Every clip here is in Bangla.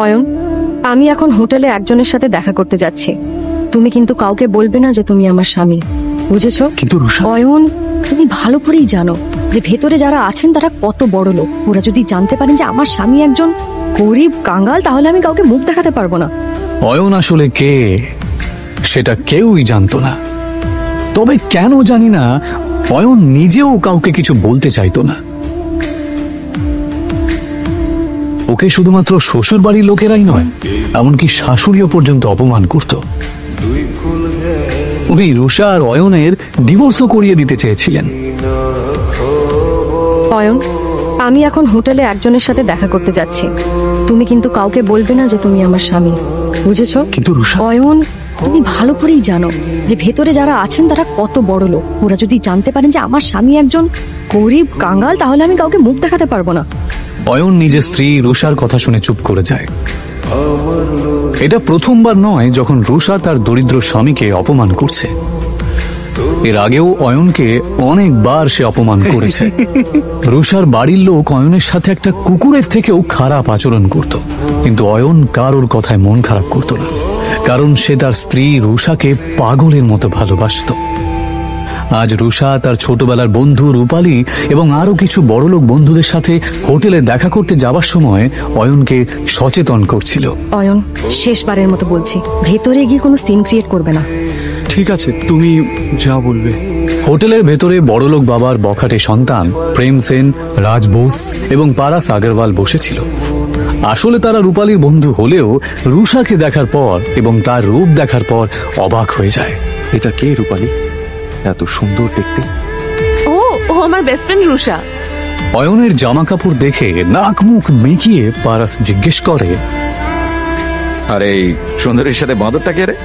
অয়ন, আমি এখন হোটেলে একজনের সাথে দেখা করতে যাচ্ছি। তুমি কিন্তু কাউকে বলবে না যে তুমি আমার স্বামী, বুঝেছো? কিন্তু রুষা, অয়ন, তুমি ভালো করেই জানো যে ভেতরে যারা আছেন তারা কত বড় লোক। ওরা যদি জানতে পারেন যে আমার স্বামী একজন গরিব কাঙ্গাল, তাহলে আমি কাউকে মুখ দেখাতে পারবো না। অয়ন আসলে কে সেটা কেউই জানতো না। তবে কেন জানি না, অয়ন নিজেও কাউকে কিছু বলতে চাইতো না। ওকে শুধুমাত্র শ্বশুর বাড়ির লোকেরাই নয়, এমনকি শাশুড়িও পর্যন্ত অপমান করত। উনি রুষা আর অয়নের ডিভোর্সও করিয়ে দিতে চেয়েছিলেন। অয়ন, আমি এখন হোটেলে একজনের সাথে দেখা করতে যাচ্ছি। তুমি কিন্তু কাউকে বলবে না যে তুমি আমার স্বামী, বুঝেছো? কিন্তু রুষা, অয়ন, তুমি ভালো করেই জানো যে ভেতরে যারা আছেন তারা কত বড় লোক। ওরা যদি জানতে পারেন যে আমার স্বামী একজন গরিব কাঙ্গাল, তাহলে আমি কাউকে মুখ দেখাতে পারবো না। অয়ন নিজের স্ত্রী রুষার কথা শুনে চুপ করে যায়। এটা প্রথমবার নয় যখন রুষা তার দরিদ্র স্বামীকে অপমান করছে। এর আগেও অয়নকে অনেকবার সে অপমান করেছে। রুষার বাড়ির লোক অয়নের সাথে একটা কুকুরের থেকেও খারাপ আচরণ করত, কিন্তু অয়ন কারোর কথায় মন খারাপ করত না, কারণ সে তার স্ত্রী রুষাকে পাগলের মতো ভালোবাসত। আজ রুষা তার ছোটবেলার বন্ধু রূপালী এবং আরো কিছু বড়লোক বন্ধুদের সাথে হোটেলে দেখা করতে যাবার সময় অয়নকে সচেতন করছিল। অয়ন, শেষবারের মতো বলছি, ভেতরে গিয়ে কোনো সিন ক্রিয়েট করবে না। ঠিক আছে, তুমি যা বলবে। হোটেলের ভেতরে বড়লোক বাবার বখাটে সন্তান প্রেম সেন, রাজ বোস এবং পারাস আগরওয়াল বসেছিল। আসলে তারা রূপালীর বন্ধু হলেও রুষাকে দেখার পর এবং তার রূপ দেখার পর অবাক হয়ে যায়। এটা কে রূপালী? এত সুন্দর দেখতে। ও আমার বেস্ট ফ্রেন্ড রুষা। অয়নের জামা কাপড় দেখে নাক মুখ মেকিয়ে পারাস জিজ্ঞেস করে, আরে এই সুন্দরীর সাথে বাঁদরটা কে রে?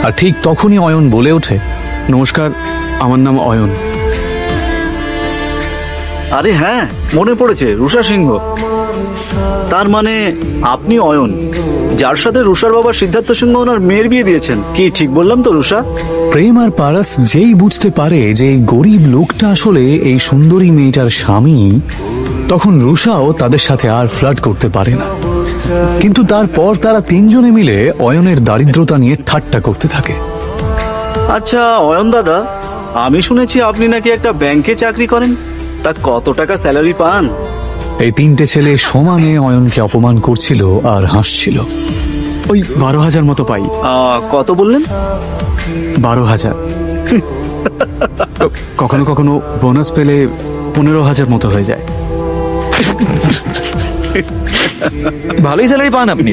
আর ঠিক তখনই অয়ন বলে ওঠে, নমস্কার, আমার নাম অয়ন। আরে হ্যাঁ, মনে পড়েছে, রুষা সিংহ। তার মানে আপনি অয়ন, যার সাথে রুষার বাবা সিদ্ধার্থ সিংহ ওনার মেয়ের বিয়ে দিয়েছেন। কি ঠিক বললাম তো রুষা? প্রেম আর পারাস যেই বুঝতে পারে যে এই গরিব লোকটা আসলে এই সুন্দরী মেয়েটার স্বামী, তখন রুষাও তাদের সাথে আর ফ্লার্ট করতে পারে না। কিন্তু তারপর তারা তিনজনে মিলে অয়নের দারিদ্রতা নিয়ে ঠাট্টা করতে থাকে। আচ্ছা অয়ন দাদা, আমি শুনেছি আপনি নাকি একটা ব্যাংকে চাকরি করেন। তা কত টাকা স্যালারি পান? এই তিনটে ছেলে সমানে অয়নকে অপমান করছিল আর হাসছিল। ওই 12,000 মতো পাই। কত বললেন? 12,000। কখনো কখনো বোনাস পেলে 15,000 মতো হয়ে যায়। ভালোই স্যালারি পান আপনি।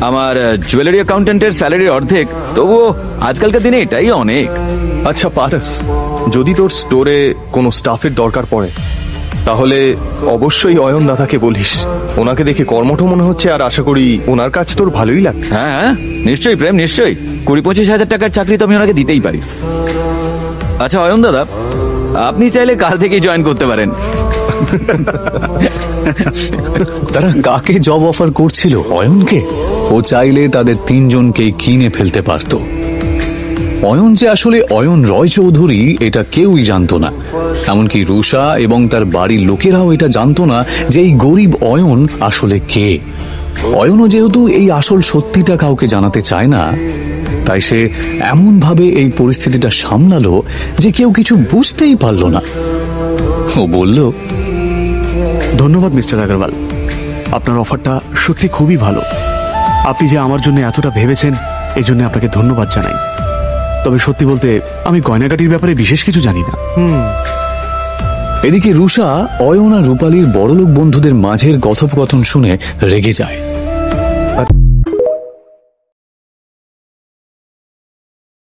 আমার জুয়েলারি অ্যাকাউন্টেন্টের স্যালারির অর্ধেক, তবুও আজকালকার দিনে এটাই অনেক। আচ্ছা পারাস, যদি তোর স্টোরে কোনো স্টাফের দরকার পড়ে তাহলে অবশ্যই অয়ন দাদাকে বলিস। ওনাকে দেখে কর্মঠ মনে হচ্ছে, আর আশা করি ওনার কাজ তোর ভালোই লাগবে। হ্যাঁ হ্যাঁ, নিশ্চয়ই প্রেম, নিশ্চয়ই। 20-25 হাজার টাকার চাকরি তো আমি ওনাকে দিতেই পারি। আচ্ছা অয়ন দাদা, আপনি চাইলে কাল থেকেই জয়েন করতে পারেন। তারা কাকে জব অফার করছিল? অয়নকে। ও চাইলে তাদের তিনজনকে কিনে ফেলতে পারত। অয়ন যে আসলে অয়ন রয় চৌধুরী এটা কেউই জানতো না, এমনকি রুষা এবং তার বাড়ির লোকেরাও এটা জানতো না যে এই গরিব অয়ন আসলে কে। অয়নও যেহেতু এই আসল সত্যিটা কাউকে জানাতে চায় না, তাই সে এমন ভাবে এই পরিস্থিতিটা সামলালো যে কেউ কিছু বুঝতেই পারল না। ও বলল, ধন্যবাদ মিস্টার আগরওয়াল, আপনার অফারটা সত্যি খুবই ভালো। আপনি যে আমার জন্য এতটা ভেবেছেন, এই জন্য আপনাকে ধন্যবাদ জানাই। তবে সত্যি বলতে আমি গয়নাগাটির ব্যাপারে বিশেষ কিছু জানি না। এদিকে রুষা অয়ন আর রূপালীর বড়লোক বন্ধুদের মাঝের কথোপকথন শুনে রেগে যায়।